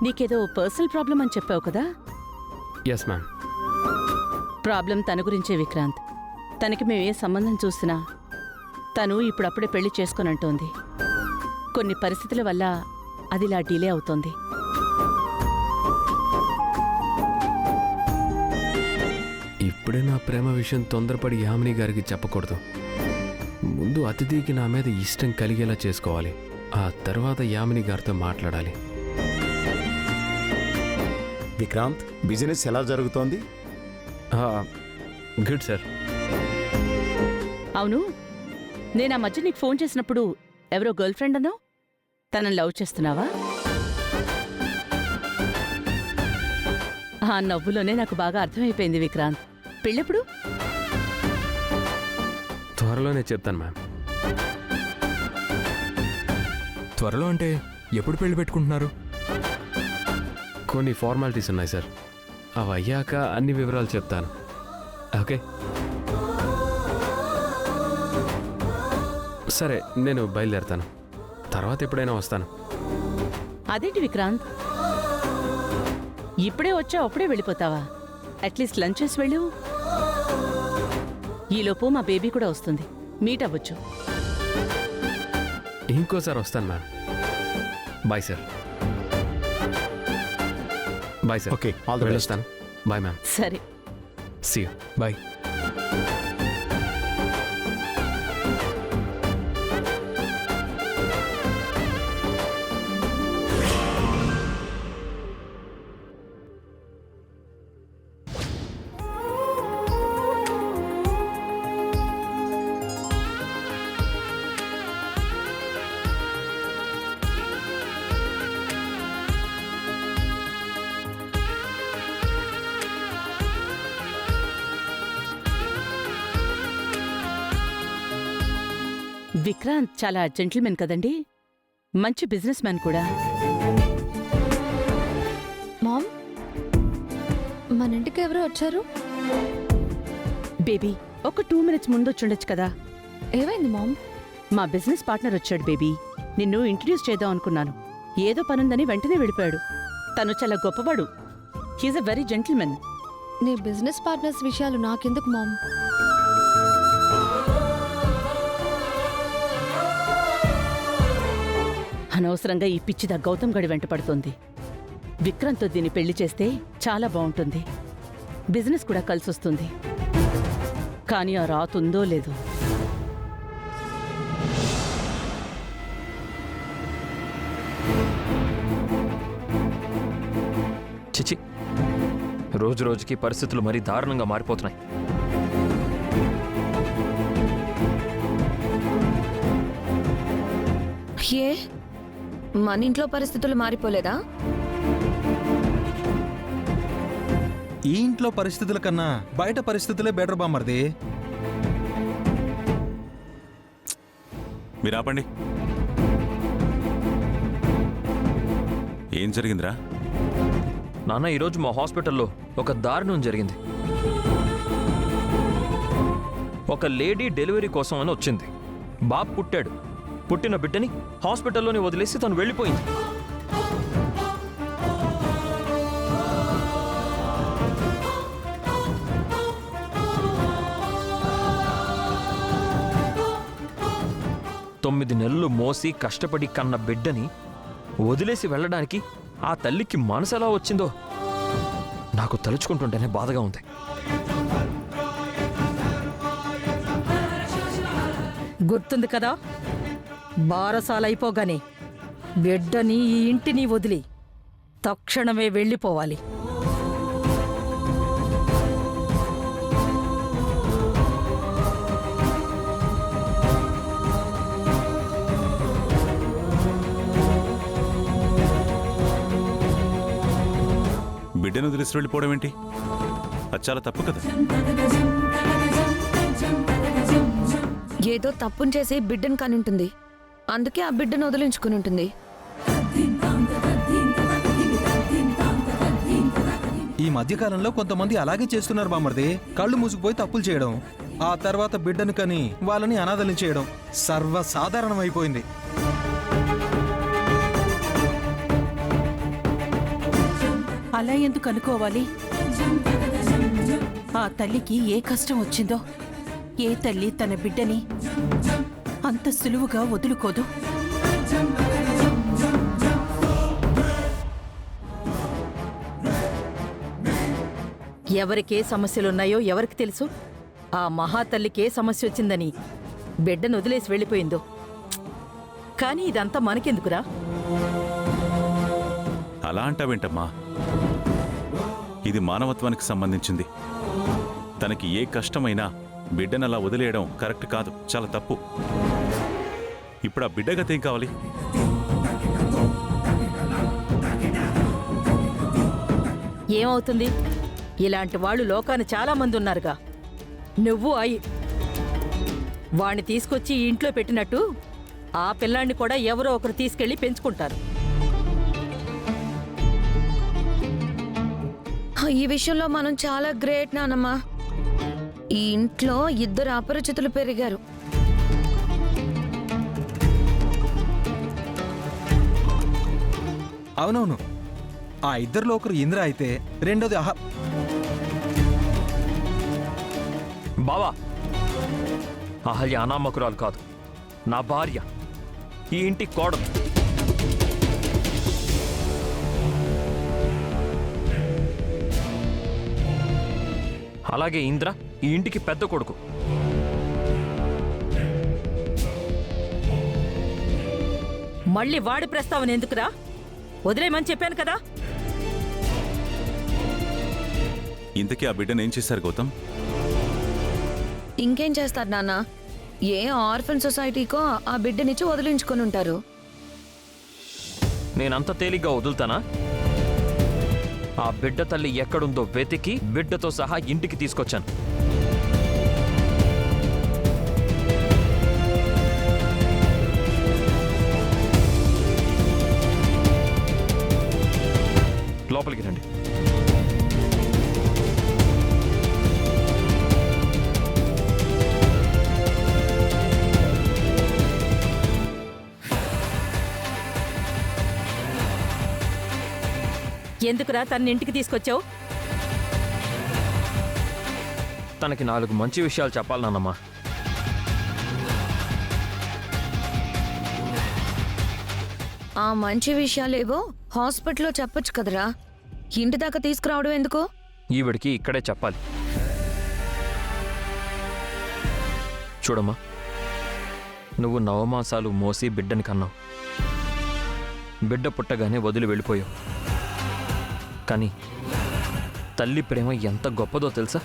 నీకేదో personal problem అని చెప్పావు కదా? Yes ma'am. ప్రాబ్లం తన గురించే విక్రాంత్. తనకి మేమే సంబంధం చూసినా తను ఇప్పుడప్పుడే పెళ్లి చేసుకోనంటోంది. కొన్ని పరిస్థితుల వల్ల అదిలా డిలే అవుతోంది. ఇప్పుడే నా ప్రేమ విషయం తొందరపడి యామిని గారికి చెప్పకూడదు. ముందు అతిథికి నా మీద ఇష్టం కలిగేలా చేసుకోవాలి. ఆ తర్వాత యామిని గారితో మాట్లాడాలి. విక్రాంత్, బిజినెస్ ఎలా జరుగుతోంది? Good sir. అవును, నేను ఆ మధ్య నీకు ఫోన్ చేసినప్పుడు ఎవరో గర్ల్ ఫ్రెండ్ అన్నావు. తనని లవ్ చేస్తున్నావా? ఆ నవ్వులోనే నాకు బాగా అర్థమైపోయింది విక్రాంత్. పెళ్ళెప్పుడు? త్వరలోనే చెప్తాను మ్యామ్. త్వరలో అంటే ఎప్పుడు పెళ్లి పెట్టుకుంటున్నారు? కొన్ని ఫార్మాలిటీస్ ఉన్నాయి సార్, అవి అయ్యాక అన్ని వివరాలు చెప్తాను. ఓకే సరే, నేను బయలుదేరుతాను. తర్వాత ఎప్పుడైనా వస్తాను. అదేంటి విక్రాంత్, ఇప్పుడే వచ్చా అప్పుడే వెళ్ళిపోతావా? అట్లీస్ట్ లంచ్ చేసి వెళ్ళు. ఈలోపు మా బేబీ కూడా వస్తుంది, మీట్ అవ్వచ్చు. ఇంకోసారి వస్తాను ma'am. Bye sir. Bye sir. Okay, all the best. వెళ్ళొస్తాను. Bye ma'am. సరే. See you. బాయ్. విక్రాంత్ చాలా జెంటిల్మెన్ కదండి, మంచి బిజినెస్ మ్యాన్ కూడా. మామ్, మన ఇంటికి ఎవరో వచ్చారు. బేబీ, ఒక 2 minutes ముందు వచ్చుండొచ్చు కదా. ఏమైంది మామ్? మా బిజినెస్ పార్ట్నర్ వచ్చాడు బేబీ. నిన్ను ఇంట్రడ్యూస్ చేద్దాం అనుకున్నాను. ఏదో పనుందని వెంటనే వెళ్ళిపోయాడు. తను చాలా గొప్పవాడు. He is a very gentlemen. నీ బిజినెస్ పార్ట్నర్స్ విషయాలు నాకెందుకు మామ్? అనవసరంగా ఈ పిచ్చిదా గౌతమ్ గడి వెంట పడుతోంది. విక్రాంత్తో దీన్ని పెళ్లి చేస్తే చాలా బాగుంటుంది, బిజినెస్ కూడా కలిసొస్తుంది. కానీ ఆ రాతుందో లేదో. చిచి, రోజు రోజుకి పరిస్థితులు మరీ దారుణంగా మారిపోతున్నాయి. ఏ మన ఇంట్లో పరిస్థితులు మారిపోలేదా? ఈ ఇంట్లో పరిస్థితుల కన్నా బయట పరిస్థితులే బెటర్ బామ్మర్ది. మీరు ఆపండి. ఏం జరిగిందిరా? నాన్న, ఈరోజు మా హాస్పిటల్లో ఒక దారుణం జరిగింది. ఒక లేడీ డెలివరీ కోసం అని వచ్చింది. బాబు పుట్టాడు. పుట్టిన బిడ్డని హాస్పిటల్లోనే వదిలేసి తను వెళ్ళిపోయింది. తొమ్మిది నెలలు మోసి కష్టపడి కన్న బిడ్డని వదిలేసి వెళ్ళడానికి ఆ తల్లికి మనసు ఎలా వచ్చిందో నాకు తలుచుకుంటుంటేనే బాధగా ఉంది. గుర్తుంది కదా, బారసాలైపోగానే బిడ్డని ఈ ఇంటిని వదిలి తక్షణమే వెళ్ళిపోవాలి. బిడ్డను వదిలేసి వెళ్ళిపోవడం ఏంటి? అది చాలా తప్పు కదా. ఏదో తప్పును చేసి బిడ్డను కనుంటుంది. అందుకే ఆ బిడ్డను వదిలించుకుని ఉంటుంది. ఈ మధ్యకాలంలో కొంతమంది అలాగే చేస్తున్నారు బామ్మర్ది. కళ్ళు మూసుకుపోయి తప్పులు చేయడం, ఆ తర్వాత బిడ్డను కని వాళ్ళని అనాథలు చేయడం సర్వసాధారణమైపోయింది. అలా ఎందుకు అనుకోవాలి? ఆ తల్లికి ఏ కష్టం వచ్చిందో ఏ తల్లి తన బిడ్డని అంత సులువుగా వదులుకోదు. ఎవరికే సమస్యలున్నాయో ఎవరికి తెలుసు? ఆ మహాతల్లికే సమస్య వచ్చిందని బిడ్డను వదిలేసి వెళ్ళిపోయిందో. కానీ ఇదంతా మనకెందుకురా? అలా అంటావేంటమ్మా? ఇది మానవత్వానికి సంబంధించింది. తనకి ఏ కష్టమైనా బిడ్డను అలా వదిలేయడం కరెక్ట్ కాదు, చాలా తప్పు. ఇప్పుడు ఆ బిడ్డ గతేం కావాలి? ఏమవుతుంది? ఇలాంటి వాళ్ళు లోకాన చాలా మంది ఉన్నారుగా. నువ్వు వాణ్ణి తీసుకొచ్చి ఈ ఇంట్లో పెట్టినట్టు ఆ పిల్లాన్ని కూడా ఎవరో ఒకరు తీసుకెళ్లి పెంచుకుంటారు. ఈ విషయంలో మనం చాలా గ్రేట్ నానమ్మా. ఈ ఇంట్లో 2 అపరిచితులు పెరిగారు. అవునవును, ఆ ఇద్దరిలో ఒకరు ఇంద్ర అయితే రెండోది బావా, అహల్య అనామకురాలు కాదు, నా భార్య, ఈ ఇంటి కోడలు. అలాగే ఇంద్ర ఈ ఇంటికి పెద్ద కొడుకు. మళ్ళీ వాడి ప్రస్తావన ఎందుకురా? వదిలేయమని చెప్పాను కదా. ఇంతకీ ఆ బిడ్డను ఏం చేశారు గౌతమ్? ఇంకేం చేస్తారు నాన్న? ఏ ఆర్ఫన్ సొసైటీకో ఆ బిడ్డనిచ్చి వదిలించుకొని ఉంటారు. నేనంత తేలిగ్గా వదులుతానా? ఆ బిడ్డ తల్లి ఎక్కడుందో వెతికి బిడ్డతో సహా ఇంటికి తీసుకొచ్చాను. లోపలికి రండి. ఎందుకురా తన ఇంటికి తీసుకొచ్చావు? తనకి 4 మంచి విషయాలు చెప్పాలి నాన్నమ్మా. ఆ మంచి విషయాలేవో హాస్పిటల్లో చెప్పొచ్చు కదరా. ఇంటి దాకా తీసుకురావడం ఎందుకు? ఈవిడికి ఇక్కడే చెప్పాలి. చూడమ్మా, నువ్వు నవమాసాలు మోసి బిడ్డని కన్నావు. బిడ్డ పుట్టగానే వదిలి వెళ్ళిపోయావు. కానీ తల్లి ప్రేమ ఎంత గొప్పదో తెలుసా?